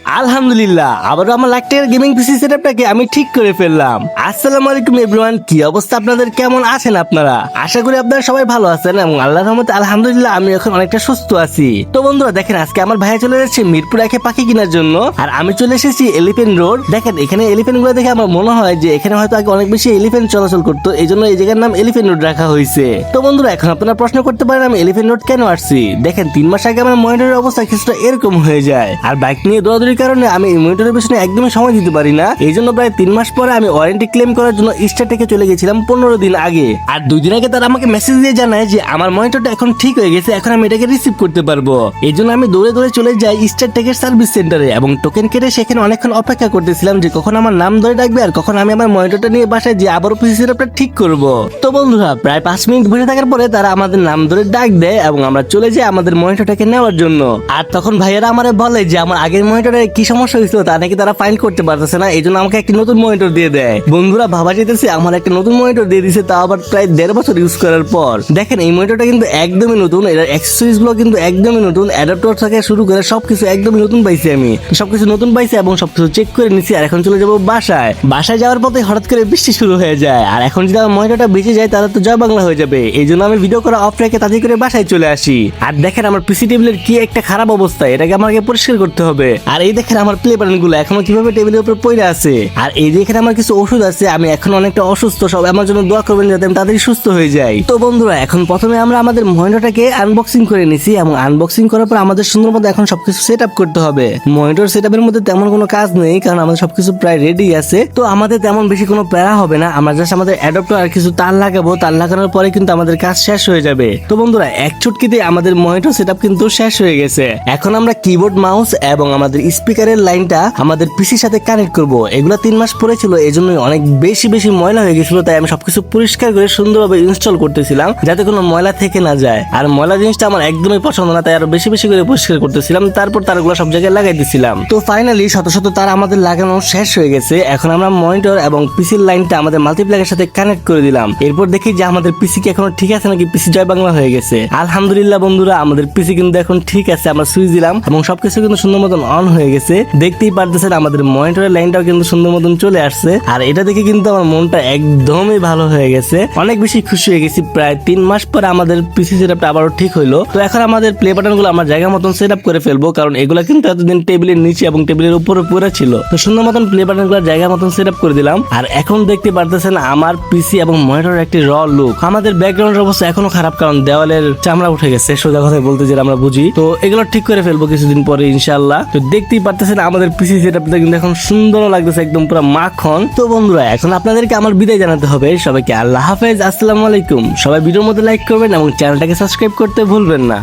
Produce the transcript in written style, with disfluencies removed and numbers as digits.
আলহামদুলিল্লাহ আবারও আমার লাখ টাকার গেমিং পিসি সেটআপটাকে আমি ঠিক করে ফেললাম। আসসালামু আলাইকুম এভরিওয়ান, কি অবস্থা আপনাদের, কেমন আছেন আপনারা? আশা করি আপনারা সবাই ভালো আছেন এবং আল্লাহর রহমতে আলহামদুলিল্লাহ আমি এখন অনেকটা সুস্থ আছি। তো বন্ধুরা দেখেন, আজকে আমার ভাইয়া চলে যাচ্ছে মিরপুর একে পাখি কেনার জন্য, আর আমি চলে এসেছি এলিফ্যান্ট রোড। দেখেন এখানে এলিফ্যান্ট গুলো দেখে আমার মনে হয় যে এখানে হয়তো আগে অনেক বেশি এলিফ্যান্ট চলাচল করতো, এই জন্য এই জায়গার নাম এলিফ্যান্ট রোড রাখা হয়েছে। তো বন্ধুরা এখন আপনারা প্রশ্ন করতে পারেন আমি এলিফ্যান্ট রোড কেন আসছি। দেখেন 3 মাস আগে আমার মনিটরের অবস্থা কিছুটা এরকম হয়ে যায়, আর বাইক নিয়ে দৌড়াদৌড়ির কারণে আমি এই মনিটরের পিছনে একদমই সময় দিতে পারি না। এই জন্য প্রায় 3 মাস পরে আমি ওয়ারেন্টি ক্লেম করার জন্য স্টার টেকে চলে গেছিলাম 15 দিন আগে। আর 2 দিন আগে তারা আমাকে মেসেজ দিয়ে জানায় যে আমার মনিটরটা এখন ঠিক হয়ে গেছে, এখন আমি এটাকে রিসিভ করতে পারবো। এই জন্য আমি দৌড়ে দৌড়ে চলে যাই স্টার টেকের সার্ভিস সেন্টারে এবং টোকেন কেটে সেখানে অনেকক্ষণ অপেক্ষা করতেছিলাম যে কখন আমার নাম ধরে ডাকবে আর কখন আমি আমার মনিটরটা নিয়ে বাসায় যে আবারও পিসি সেটআপটা ঠিক করব। তো বন্ধুরা প্রায় 5 মিনিট বসে থাকার পরে তারা আমাদের নাম ধরে ডাক দেয় এবং আমরা চলে যাই আমাদের মনিটরটাকে নেওয়ার জন্য। আর তখন ভাইয়েরা আমারে বলে যে আমার আগের মনিটরে কি সমস্যা হয়েছিল তা নাকি তারা ফাইন্ড করতে পারতেছে না, এই জন্য আমাকে একটি নতুন মনিটর দিয়ে দেয়। বন্ধুরা ভাবা যেতেছে আমার একটা নতুন মনিটর দিয়ে দিছে, তা আবার প্রায় 1.5 বছর ইউজ করার পর। দেখেন এই মনিটরটা কিন্তু একদমই নতুন, এর অ্যাক্সেসরিজ গুলো কিন্তু একদমই নতুন, অ্যাডাপ্টার থেকে শুরু করে সবকিছু একদমই নতুন পাইছি। আমি সবকিছু নতুন পাইছি এবং সবকিছু চেক করে নিছি। আর এখন চলে যাবো বাসায় যাওয়ার পথে হঠাৎ করে বৃষ্টি শুরু হয়ে যায়, আর এখন যদি আমার মনিটরটা বেঁচে যায় তাহলে তো জয় বাংলা হয়ে যাবে। এই জন্য আমি ভিডিও করা অফ রেখে তাড়াতাড়ি করে বাসায় চলে আসি। আর দেখেন আমার পিসি টেবিলের কি একটা খারাপ অবস্থা, এটাকে আমাকে পরিষ্কার করতে হবে। আর এই দেখেন আমার প্লে বাটন গুলো এখনো কিভাবে টেবিলের উপর পড়ে আছে। আর এই যে এখানে আমার কিছু ওষুধ আছে, আমি এখন অনেকটা অসুস্থ, সব আমার জন্য দোয়া করবেন যাতে আমি তাড়াতাড়ি সুস্থ হয়ে যাই। তো বন্ধুরা এখন প্রথমে আমরা আমাদের মনিটরটাকে আনবক্সিং করে নিছি এবং আনবক্সিং করার পর আমাদের সুন্দর মতো এখন সবকিছু সেট আপ করতে হবে। মনিটর সেট আপের মধ্যে তেমন কোনো কাজ নেই, কারণ আমাদের সবকিছু প্রায় রেডি আছে। তো আমাদের তেমন বেশি কোনো প্যারা হবে না, আমরা জাস্ট আমাদের অ্যাডাপ্টার আর কিছু তার লাগাবো, তার লাগানোর পরে কিন্তু আমাদের কাজ শেষ হয়ে যাবে। তো বন্ধুরা এক চুটকিতে আমাদের মনিটর সেট আপ কিন্তু শেষ হয়ে গেছে। এখন আমরা কিবোর্ড, মাউস এবং আমাদের স্পিকারের লাইনটা আমাদের পিসির সাথে কানেক্ট করব। এগুলা 3 মাস পরে ছিল, এই জন্য অনেক বেশি ময়লা হয়ে গেছিল, তাই আমি সবকিছু পরিষ্কার করে সুন্দরভাবে ইনস্টল করতেছিলাম যাতে কোনো ময়লা থেকে না যায়। আর ময়লা জিনিসটা আমার একদমই পছন্দ না, তাই আরো বেশি করে পরিষ্কার করতেছিলাম। তারপর তারগুলো সব জায়গায় লাগাই দিছিলাম। তো ফাইনালি শত তার আমাদের লাগানো শেষ হয়ে গেছে। এখন আমরা মনিটর এবং পিসির লাইনটা আমাদের মাল্টিপ্লাগের সাথে কানেক্ট করে দিলাম। এরপর দেখি যে আমাদের পিসি কি এখনো ঠিক আছে নাকি পিসি জয় বাংলা হয়ে গেছে। আলহামদুলিল্লাহ বন্ধুরা আমাদের পিসি কিন্তু এখন ঠিক আছে। আমরা সুইচ দিলাম এবং সবকিছু কিন্তু সুন্দর মতন অন হয়ে গেছে। দেখতেই পারতেছেন আমাদের মনিটরের লাইনটাও কিন্তু সুন্দর মতন চলে আসছে। আর এটা দেখে কিন্তু আমার মনটা একদমই ভালো হয়ে গেছে, অনেক বেশি খুশি হয়ে গেছি। প্রায় 3 মাস পরে আমাদের পিসি সেটআপটা আবারও ঠিক হইলো। তো এখন আমাদের প্লে বাটন গুলো আমরা জায়গা মতন সেট আপ করে ফেলবো, কারণ এগুলা কিন্তু এতদিন টেবিলের নিচে এবং টেবিলের উপরে পড়ে ছিল। তো সুন্দর মতন প্লে বাটন গুলো জায়গা মতন সেট আপ করে দিলাম। আর এখন দেখতে পারতেছেন আমার পিসি এবং মনিটরের একটি র লুক। আমাদের ব্যাকগ্রাউন্ডের অবস্থা এখনো খারাপ, কারণ দেওয়ালের চামড়া উঠে গেছে, সোজা কথা বলতে যেটা আমরা বুঝি। তো এগুলো ঠিক করে ফেলবো কিছুদিন পরে ইনশাআল্লাহ। তো দেখতেই পারতেছেন আমাদের পিসি সেটআপটা কিন্তু এখন সুন্দরও লাগতেছে, একদম পুরো মাখন। তো বন্ধুরা এখন আপনাদেরকে আমার বিদায় জানাতে হবে। সবাইকে আল্লাহ হাফেজ, আসসালামু আলাইকুম। সবাই ভিডিওর মধ্যে লাইক করবেন এবং চ্যানেলটাকে সাবস্ক্রাইব করতে ভুলবেন না।